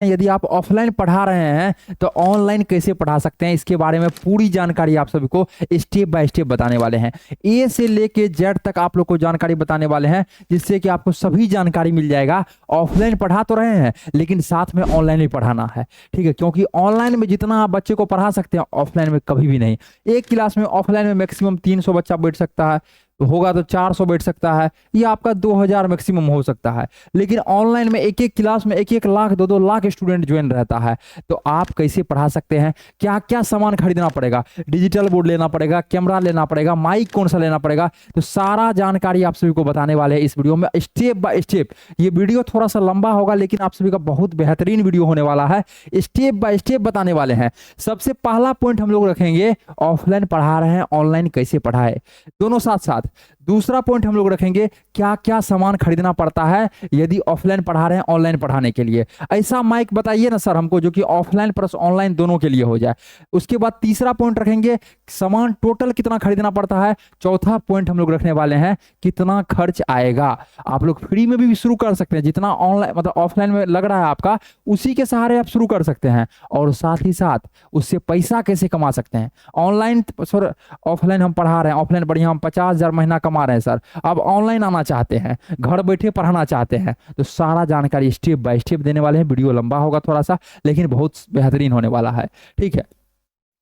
यदि आप ऑफलाइन पढ़ा रहे हैं तो ऑनलाइन कैसे पढ़ा सकते हैं, इसके बारे में पूरी जानकारी आप सभी को स्टेप बाय स्टेप बताने वाले हैं। ए से लेके जेड तक आप लोग को जानकारी बताने वाले हैं, जिससे कि आपको सभी जानकारी मिल जाएगा। ऑफलाइन पढ़ा तो रहे हैं लेकिन साथ में ऑनलाइन भी पढ़ाना है, ठीक है, क्योंकि ऑनलाइन में जितना आप बच्चे को पढ़ा सकते हैं ऑफलाइन में कभी भी नहीं। एक क्लास में ऑफलाइन में मैक्सिमम 300 बच्चा बैठ सकता है, होगा तो 400 बैठ सकता है, या आपका 2000 मैक्सिमम हो सकता है। लेकिन ऑनलाइन में एक एक क्लास में 1-1 लाख 2-2 लाख स्टूडेंट ज्वाइन रहता है। तो आप कैसे पढ़ा सकते हैं, क्या क्या सामान खरीदना पड़ेगा, डिजिटल बोर्ड लेना पड़ेगा, कैमरा लेना पड़ेगा, माइक कौन सा लेना पड़ेगा, तो सारा जानकारी आप सभी को बताने वाले हैं इस वीडियो में स्टेप बाय स्टेप। ये वीडियो थोड़ा सा लंबा होगा लेकिन आप सभी का बहुत बेहतरीन वीडियो होने वाला है, स्टेप बाय स्टेप बताने वाले हैं। सबसे पहला पॉइंट हम लोग रखेंगे ऑफलाइन पढ़ा रहे हैं ऑनलाइन कैसे पढ़ाए, दोनों साथ साथ। दूसरा पॉइंट हम लोग रखेंगे क्या क्या सामान खरीदना पड़ता है यदि ऑफलाइन पढ़ा रहे हैं ऑनलाइन पढ़ाने के लिए। ऐसा माइक बताइए ना सर हमको जो कि ऑफलाइन प्लस ऑनलाइन दोनों के लिए हो जाए। उसके बाद तीसरा पॉइंट रखेंगे सामान टोटल कितना खरीदना पड़ता है। चौथा पॉइंट हम लोग रखने वाले हैं कितना खर्च आएगा। आप लोग फ्री में भी शुरू कर सकते हैं, जितना ऑनलाइन मतलब ऑफलाइन में लग रहा है आपका उसी के सहारे आप शुरू कर सकते हैं, और साथ ही साथ उससे पैसा कैसे कमा सकते हैं। ऑनलाइन सर ऑफलाइन हम पढ़ा रहे हैं, ऑफलाइन बढ़िया हम 50,000 महीना कमा रहे हैं सर, अब ऑनलाइन आना चाहते हैं, घर बैठे पढ़ाना चाहते हैं, तो सारा जानकारी स्टेप बाय स्टेप देने वाले हैं। वीडियो लंबा होगा थोड़ा सा लेकिन बहुत बेहतरीन होने वाला है, ठीक है।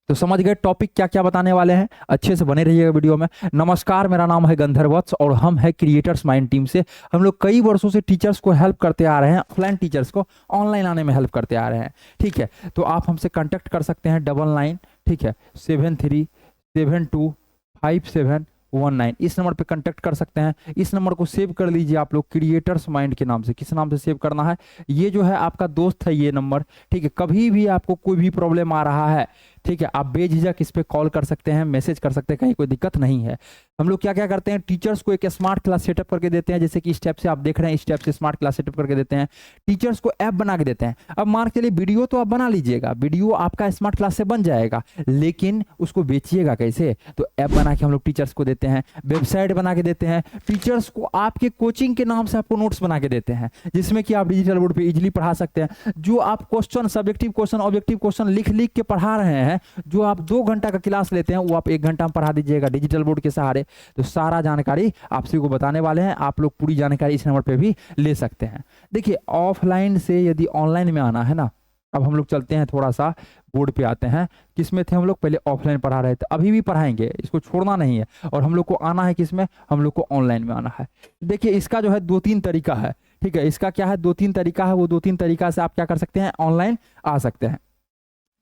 तो समझ गए टॉपिक क्या क्या बताने वाले हैं, अच्छे से बने रहिएगा वीडियो में। नमस्कार, मेरा नाम है गंधर्वत्स और हम है क्रिएटर्स माइंड टीम से। हम लोग कई वर्षों से टीचर्स को हेल्प करते आ रहे हैं, ऑफलाइन टीचर्स को ऑनलाइन आने में हेल्प करते आ रहे हैं, ठीक है। तो आप हमसे कांटेक्ट कर सकते हैं 99, ठीक है, 73725719, इस नंबर पे कांटेक्ट कर सकते हैं। इस नंबर को सेव कर लीजिए आप लोग क्रिएटर्स माइंड के नाम से। किस नाम से सेव करना है, ये जो है आपका दोस्त है ये नंबर, ठीक है। कभी भी आपको कोई भी प्रॉब्लम आ रहा है, ठीक है, आप बेझिझक इस पे कॉल कर सकते हैं, मैसेज कर सकते हैं, कहीं कोई दिक्कत नहीं है। हम लोग क्या क्या करते हैं, टीचर्स को एक स्मार्ट क्लास सेटअप करके देते हैं, जैसे कि स्टेप से आप देख रहे हैं, इस स्टेप से स्मार्ट क्लास सेटअप करके देते हैं। टीचर्स को ऐप बना के देते हैं। अब मान के लिए वीडियो तो आप बना लीजिएगा, वीडियो आपका स्मार्ट क्लास से बन जाएगा, लेकिन उसको बेचिएगा कैसे, तो ऐप बना के हम लोग टीचर्स को देते हैं, वेबसाइट बना के देते हैं। टीचर्स को आपके कोचिंग के नाम से आपको नोट्स बना के देते हैं, जिसमें कि आप डिजिटल बोर्ड पे इजीली पढ़ा सकते हैं। जो आप question subjective question objective question लिख लिख के पढ़ा रहे हैं, जो आप 2 घंटा का क्लास लेते हैं वो आप 1 घंटा में पढ़ा दीजिएगा डिजिटल बोर्ड के सहारे। तो सारा जानकारी आप सभी को बताने वाले हैं, आप लोग पूरी जानकारी इस नंबर पे भी ले सकते हैं। देखिए ऑफलाइन से यदि ऑनलाइन में आना है ना, अब हम लोग चलते हैं थोड़ा सा बोर्ड पे आते हैं। किसमें थे हम लोग, पहले ऑफलाइन पढ़ा रहे थे, अभी भी पढ़ाएंगे, इसको छोड़ना नहीं है। और हम लोग को आना है किसमें, हम लोग को ऑनलाइन में आना है। देखिए इसका जो है 2-3 तरीका है, ठीक है, इसका क्या है 2-3 तरीका है। वो 2-3 तरीका से आप क्या कर सकते हैं, ऑनलाइन आ सकते हैं।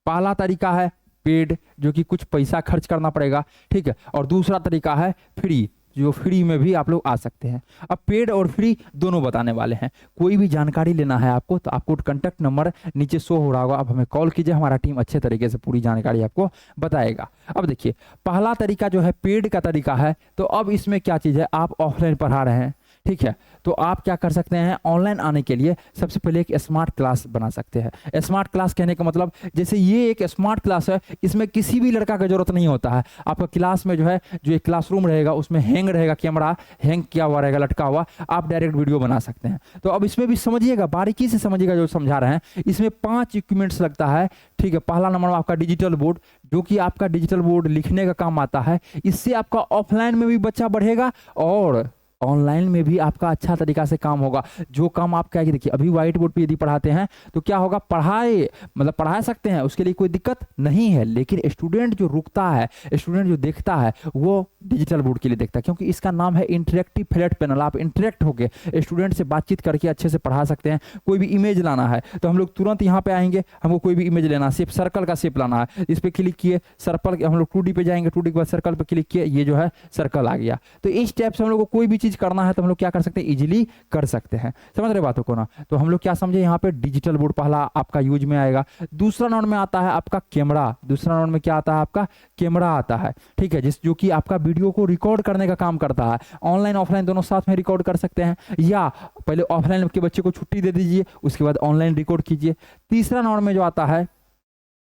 पहला तरीका है पेड, जो कि कुछ पैसा खर्च करना पड़ेगा, ठीक है। और दूसरा तरीका है फ्री, जो फ्री में भी आप लोग आ सकते हैं। अब पेड और फ्री दोनों बताने वाले हैं। कोई भी जानकारी लेना है आपको तो आपको कांटेक्ट नंबर नीचे शो हो रहा होगा, आप हमें कॉल कीजिए, हमारा टीम अच्छे तरीके से पूरी जानकारी आपको बताएगा। अब देखिए पहला तरीका जो है पेड का तरीका है। तो अब इसमें क्या चीज़ है, आप ऑफलाइन पढ़ा रहे हैं, ठीक है, तो आप क्या कर सकते हैं, ऑनलाइन आने के लिए सबसे पहले एक स्मार्ट क्लास बना सकते हैं। स्मार्ट क्लास कहने का मतलब जैसे ये एक स्मार्ट क्लास है, इसमें किसी भी लड़का का जरूरत नहीं होता है। आपका क्लास में जो है जो एक क्लासरूम रहेगा उसमें हैंग रहेगा, कैमरा हैंग किया हुआ रहेगा, लटका हुआ, आप डायरेक्ट वीडियो बना सकते हैं। तो अब इसमें भी समझिएगा, बारीकी से समझिएगा जो समझा रहे हैं। इसमें 5 इक्विपमेंट्स लगता है, ठीक है। पहला नंबर आपका डिजिटल बोर्ड, जो कि आपका डिजिटल बोर्ड लिखने का काम आता है। इससे आपका ऑफलाइन में भी बच्चा बढ़ेगा और ऑनलाइन में भी आपका अच्छा तरीका से काम होगा। जो काम आप क्या देखिए, अभी व्हाइट बोर्ड पे यदि पढ़ाते हैं तो क्या होगा, पढ़ा सकते हैं, उसके लिए कोई दिक्कत नहीं है। लेकिन स्टूडेंट जो रुकता है, स्टूडेंट जो देखता है, वो डिजिटल बोर्ड के लिए देखता है, क्योंकि इसका नाम है इंटरेक्टिव फ्लैट पैनल। आप इंटरेक्ट होकर स्टूडेंट से बातचीत करके अच्छे से पढ़ा सकते हैं। कोई भी इमेज लाना है तो हम लोग तुरंत यहाँ पे आएंगे, हमको कोई भी इमेज लेना है, सर्कल का शेप लाना है, इस पर क्लिक किए, सर्कल हम लोग 2D पे जाएंगे, 2D के बाद सर्कल पे क्लिक किए, ये जो है सर्कल आ गया। तो इस टाइप से हम लोग को कोई भी चीज करना है तो हम लोग क्या कर सकते हैं, इजीली कर सकते हैं। समझ रहे बातों को ना। तो हम लोग क्या समझे, यहाँ पे डिजिटल बोर्ड पहला आपका यूज में आएगा। दूसरा नंबर में आता है आपका कैमरा। दूसरा नंबर में क्या आता है, आपका कैमरा आता है, ठीक है, जो कि आपका वीडियो को रिकॉर्ड करने का काम करता है। ऑनलाइन ऑफलाइन दोनों साथ में रिकॉर्ड कर सकते हैं, या पहले ऑफलाइन के बच्चे को छुट्टी दे दीजिए, उसके बाद ऑनलाइन रिकॉर्ड कीजिए। तीसरा नंबर में जो आता है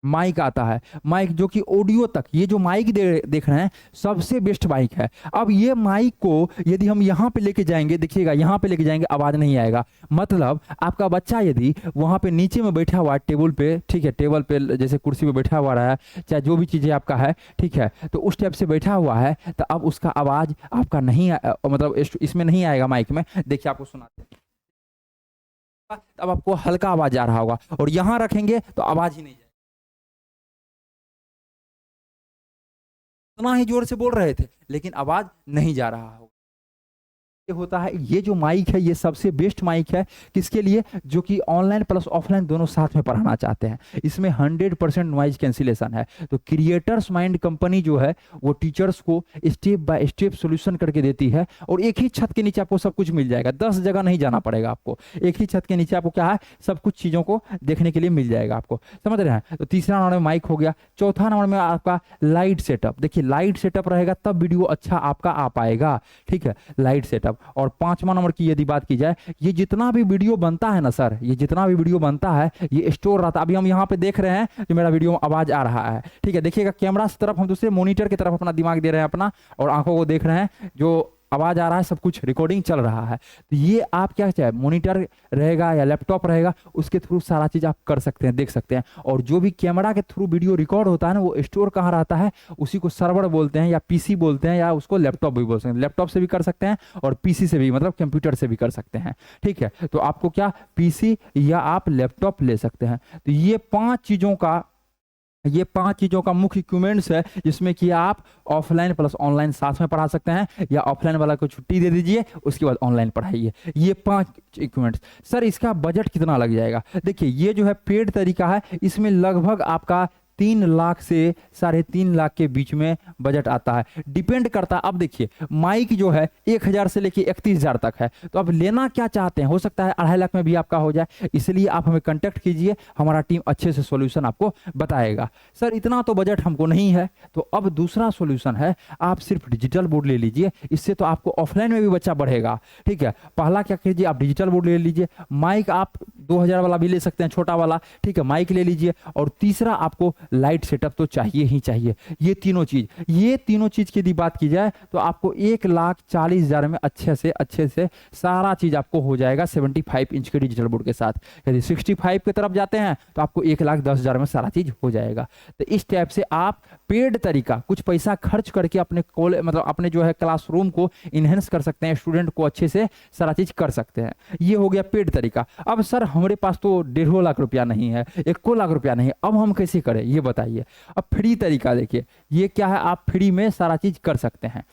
माइक आता है, माइक जो कि ऑडियो तक, ये जो माइक देख रहे हैं सबसे बेस्ट माइक है। अब ये माइक को यदि हम यहाँ पे लेके जाएंगे, देखिएगा यहाँ पे लेके जाएंगे आवाज नहीं आएगा। मतलब आपका बच्चा यदि वहाँ पे नीचे में बैठा हुआ है टेबल पे, ठीक है, टेबल पे जैसे कुर्सी पे बैठा हुआ रहा है, चाहे जो भी चीजें आपका है, ठीक है, तो उस टाइप से बैठा हुआ है, तो अब उसका आवाज आपका नहीं मतलब इसमें नहीं आएगा माइक में। देखिए आपको सुनाते हैं, अब आपको हल्का आवाज आ रहा होगा, और यहाँ रखेंगे तो आवाज ही नहीं जाएगी। इतना ही जोर से बोल रहे थे लेकिन आवाज नहीं जा रहा होगा। ये होता है, ये जो माइक है ये सबसे बेस्ट माइक है किसके लिए, जो कि ऑनलाइन प्लस ऑफलाइन दोनों साथ में पढ़ाना चाहते हैं। इसमें 100% नॉइज कैंसिलेशन है। तो क्रिएटर्स माइंड कंपनी जो है वो टीचर्स को स्टेप बाय स्टेप सोल्यूशन करके देती है, और एक ही छत के नीचे आपको सब कुछ मिल जाएगा, 10 जगह नहीं जाना पड़ेगा आपको, एक ही छत के नीचे आपको क्या है सब कुछ चीजों को देखने के लिए मिल जाएगा आपको, समझ रहे हैं। तो तीसरा नंबर में माइक हो गया। चौथा नंबर में आपका लाइट सेटअप। देखिए लाइट सेटअप रहेगा तब वीडियो अच्छा आपका आ पाएगा, ठीक है, लाइट सेटअप। और पांचवा नंबर की यदि बात की जाए, ये जितना भी वीडियो बनता है ना सर, ये जितना भी वीडियो बनता है ये स्टोर रहता है। अभी हम यहाँ पे देख रहे हैं जो मेरा वीडियो आवाज आ रहा है, ठीक है, देखिएगा कैमरा की तरफ हम दूसरे मॉनिटर की तरफ अपना दिमाग दे रहे हैं अपना, और आंखों को देख रहे हैं, जो आवाज आ रहा है सब कुछ रिकॉर्डिंग चल रहा है। तो ये आप क्या चाहे मॉनिटर रहेगा या लैपटॉप रहेगा उसके थ्रू सारा चीज आप कर सकते हैं, देख सकते हैं। और जो भी कैमरा के थ्रू वीडियो रिकॉर्ड होता है ना वो स्टोर कहाँ रहता है, उसी को सर्वर बोलते हैं या पीसी बोलते हैं, या उसको लैपटॉप भी बोल सकते हैं। लैपटॉप से भी कर सकते हैं और पीसी से भी, मतलब कंप्यूटर से भी कर सकते हैं, ठीक है। तो आपको क्या पीसी या आप लैपटॉप ले सकते हैं। तो ये पांच चीजों का मुख्य इक्विपमेंट्स है जिसमें कि आप ऑफलाइन प्लस ऑनलाइन साथ में पढ़ा सकते हैं, या ऑफलाइन वाला को छुट्टी दे दीजिए उसके बाद ऑनलाइन पढ़ाइए। ये 5 इक्विपमेंट्स। सर इसका बजट कितना लग जाएगा। देखिए ये जो है पेड तरीका है, इसमें लगभग आपका 3 लाख से 3.5 लाख के बीच में बजट आता है, डिपेंड करता है। अब देखिए माइक जो है 1000 से लेके 31,000 तक है, तो आप लेना क्या चाहते हैं, हो सकता है 2.5 लाख में भी आपका हो जाए, इसलिए आप हमें कांटेक्ट कीजिए, हमारा टीम अच्छे से सॉल्यूशन आपको बताएगा। सर इतना तो बजट हमको नहीं है, तो अब दूसरा सॉल्यूशन है, आप सिर्फ डिजिटल बोर्ड ले लीजिए, इससे तो आपको ऑफलाइन में भी बच्चा बढ़ेगा, ठीक है। पहला क्या कीजिए, आप डिजिटल बोर्ड ले लीजिए, माइक आप 2000 वाला भी ले सकते हैं, छोटा वाला, ठीक है, माइक ले लीजिए, और तीसरा आपको लाइट सेटअप तो चाहिए ही चाहिए। ये तीनों चीज की यदि बात की जाए तो आपको 1,40,000 में अच्छे से सारा चीज आपको हो जाएगा 75 इंच के डिजिटल बोर्ड के साथ। यदि 65 की तरफ जाते हैं तो आपको 1,10,000 में सारा चीज हो जाएगा। तो इस टाइप से आप पेड तरीका कुछ पैसा खर्च करके अपने कॉलेज मतलब अपने जो है क्लासरूम को इनहेंस कर सकते हैं, स्टूडेंट को अच्छे से सारा चीज कर सकते हैं। ये हो गया पेड तरीका। अब सर हमारे पास तो 1.5 लाख रुपया नहीं है, 1 लाख रुपया नहीं है, अब हम कैसे करें ये बताइए। अब फ्री तरीका देखिए, ये क्या है, आप फ्री में सारा चीज कर सकते हैं,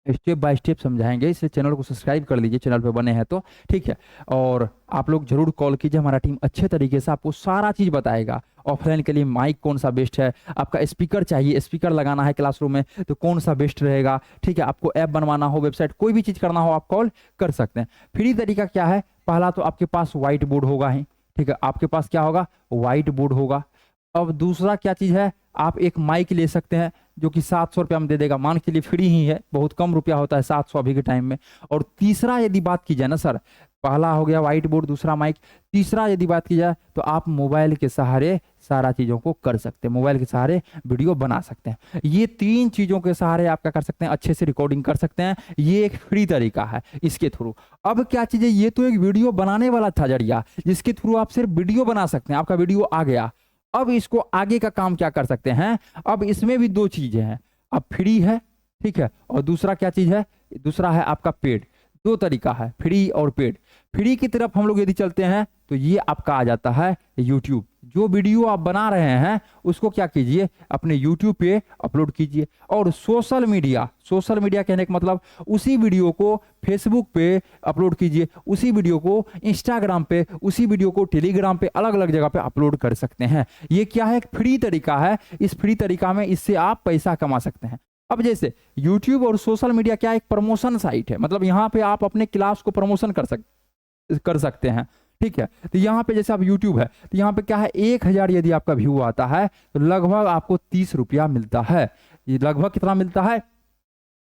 स्टेप बाय स्टेप समझाएंगे, इसलिए चैनल को सब्सक्राइब कर लीजिए, चैनल पे बने हैं तो, ठीक है। और आप लोग जरूर कॉल कीजिए, हमारा टीम अच्छे तरीके से आपको सारा चीज बताएगा। ऑफलाइन के लिए माइक कौन सा बेस्ट है, आपका स्पीकर चाहिए, स्पीकर लगाना है क्लासरूम में तो कौन सा बेस्ट रहेगा, ठीक है। आपको ऐप बनवाना हो, वेबसाइट कोई भी चीज करना हो आप कॉल कर सकते हैं। फ्री तरीका क्या है, पहला तो आपके पास व्हाइट बोर्ड होगा ही, ठीक है, आपके पास क्या होगा, व्हाइट बोर्ड होगा। अब दूसरा क्या चीज है, आप एक माइक ले सकते हैं जो कि 700 रुपया में दे देगा, मान के लिए फ्री ही है, बहुत कम रुपया होता है 700 अभी के टाइम में। और तीसरा यदि बात की जाए ना सर, पहला हो गया व्हाइट बोर्ड, दूसरा माइक, तीसरा यदि बात की जाए तो आप मोबाइल के सहारे सारा चीजों को कर सकते हैं, मोबाइल के सहारे वीडियो बना सकते हैं। ये 3 चीजों के सहारे आप क्या कर सकते हैं, अच्छे से रिकॉर्डिंग कर सकते हैं। ये एक फ्री तरीका है इसके थ्रू। अब क्या चीज है, ये तो एक वीडियो बनाने वाला था जरिया जिसके थ्रू आप सिर्फ वीडियो बना सकते हैं, आपका वीडियो आ गया। अब इसको आगे का काम क्या कर सकते हैं, अब इसमें भी 2 चीजें हैं, अब फ्री है, ठीक है, और दूसरा क्या चीज है, दूसरा है आपका पेड। 2 तरीका है, फ्री और पेड। फ्री की तरफ हम लोग यदि चलते हैं तो ये आपका आ जाता है यूट्यूब। जो वीडियो आप बना रहे हैं उसको क्या कीजिए, अपने यूट्यूब पे अपलोड कीजिए। और सोशल मीडिया कहने का मतलब उसी वीडियो को फेसबुक पे अपलोड कीजिए, उसी वीडियो को इंस्टाग्राम पे, उसी वीडियो को टेलीग्राम पे, अलग अलग जगह पे अपलोड कर सकते हैं। ये क्या है, एक फ्री तरीका है। इस फ्री तरीका में इससे आप पैसा कमा सकते हैं। अब जैसे YouTube और सोशल मीडिया क्या एक प्रमोशन साइट है, मतलब यहाँ पे आप अपने क्लास को प्रमोशन कर सकते हैं, ठीक है। तो यहाँ पे जैसे आप YouTube है तो यहाँ पे क्या है, 1000 यदि आपका व्यू आता है तो लगभग आपको 30 रुपया मिलता है। ये लगभग कितना मिलता है,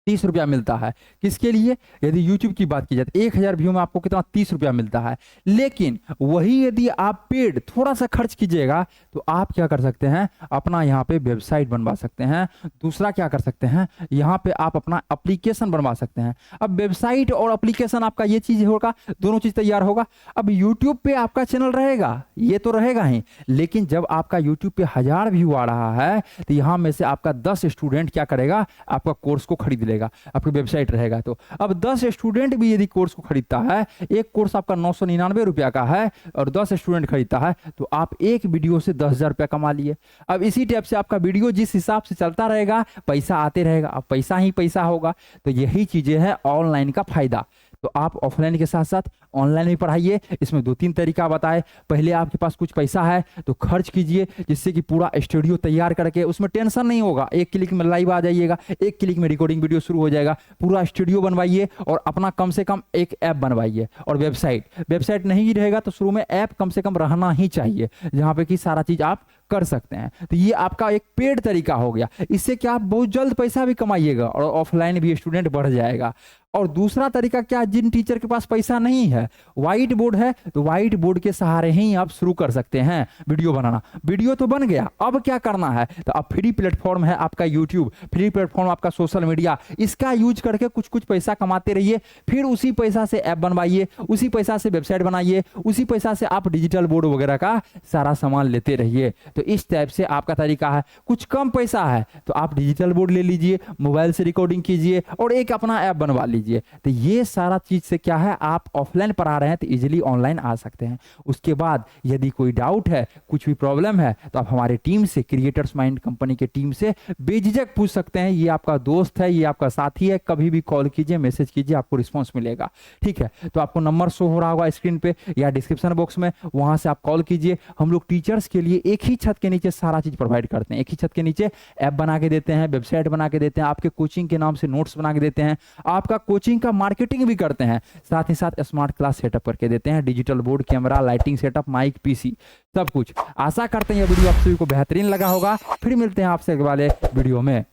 30 रुपया मिलता है। किसके लिए? यदि YouTube की बात की जाए तो 1000 व्यू में आपको कितना 30 रुपया मिलता है। लेकिन वही यदि आप पेड थोड़ा सा खर्च कीजिएगा तो आप क्या कर सकते हैं, अपना यहाँ पे वेबसाइट बनवा सकते हैं। दूसरा क्या कर सकते हैं, यहाँ पे आप अपना एप्लीकेशन बनवा सकते हैं। अब वेबसाइट और एप्लीकेशन आपका ये चीज होगा, दोनों चीज तैयार होगा। अब YouTube पे आपका चैनल रहेगा, ये तो रहेगा ही, लेकिन जब आपका YouTube पे 1000 व्यू आ रहा है तो यहाँ में से आपका 10 स्टूडेंट क्या करेगा, आपका कोर्स को खरीद लेगा, आपकी वेबसाइट रहेगा तो। अब 10 स्टूडेंट भी यदि कोर्स को खरीदता है, एक कोर्स आपका 999 रुपया का है और 10 स्टूडेंट खरीदता है, तो आप एक वीडियो से 10,000 रुपया कमा लिए। अब इसी टाइप से आपका वीडियो जिस हिसाब से चलता रहेगा, पैसा आते रहेगा, अब पैसा ही पैसा होगा। तो यही चीजें हैं ऑनलाइन का फायदा। तो आप ऑफलाइन के साथ साथ ऑनलाइन भी पढ़ाइए। इसमें 2-3 तरीका बताए। पहले आपके पास कुछ पैसा है तो खर्च कीजिए, जिससे कि पूरा स्टूडियो तैयार करके, उसमें टेंशन नहीं होगा, एक क्लिक में लाइव आ जाइएगा, एक क्लिक में रिकॉर्डिंग वीडियो शुरू हो जाएगा। पूरा स्टूडियो बनवाइए और अपना कम से कम एक ऐप बनवाइए। और वेबसाइट नहीं रहेगा तो शुरू में ऐप कम से कम रहना ही चाहिए, जहां पे कि सारा चीज आप कर सकते हैं। तो ये आपका एक पेड तरीका हो गया। इससे क्या आप बहुत जल्द पैसा भी कमाइएगा और ऑफलाइन भी स्टूडेंट बढ़ जाएगा। और दूसरा तरीका क्या, जिन टीचर के पास पैसा नहीं है, व्हाइट बोर्ड है, तो व्हाइट बोर्ड के सहारे ही आप शुरू कर सकते हैं वीडियो बनाना। वीडियो तो बन गया, अब क्या करना है, तो अब फ्री प्लेटफॉर्म है आपका यूट्यूब, फ्री प्लेटफॉर्म आपका सोशल मीडिया, इसका यूज करके कुछ कुछ पैसा कमाते रहिए। फिर उसी पैसा से ऐप बनवाइए, उसी पैसा से वेबसाइट बनाइए, उसी पैसा से आप डिजिटल बोर्ड वगैरह का सारा सामान लेते रहिए। तो इस टाइप से आपका तरीका है। कुछ कम पैसा है तो आप डिजिटल बोर्ड ले लीजिए, मोबाइल से रिकॉर्डिंग कीजिए और एक अपना ऐप बनवा लीजिए। तो ये सारा चीज से क्या है, आप ऑफलाइन पढ़ा रहे हैं तो इजीली ऑनलाइन आ सकते हैं। उसके बाद यदि कोई डाउट है, कुछ भी प्रॉब्लम है, तो आप हमारे टीम से, क्रिएटर्स माइंड कंपनी के टीम से बेझिझक पूछ सकते हैं। ये आपका दोस्त है, ये आपका साथी है, कभी भी कॉल कीजिए, मैसेज कीजिए, आपको रिस्पॉन्स मिलेगा। ठीक है, तो आपको नंबर शो हो रहा होगा स्क्रीन पे या डिस्क्रिप्शन बॉक्स में, वहां से आप कॉल कीजिए। हम लोग टीचर्स के लिए एक ही छत के नीचे सारा चीज प्रोवाइड करते हैं। एक ही छत के नीचे ऐप बना के देते हैं, वेबसाइट बना के देते हैं, आपके कोचिंग के नाम से नोट्स बना के देते हैं, आपका कोचिंग का मार्केटिंग भी करते हैं, साथ ही साथ स्मार्ट क्लास सेटअप करके देते हैं, digital board, camera, lighting setup, mic, PC, सब कुछ। आशा करते हैं यह वीडियो आप सभी को बेहतरीन लगा होगा। फिर मिलते हैं आपसे अगले वाले वीडियो में।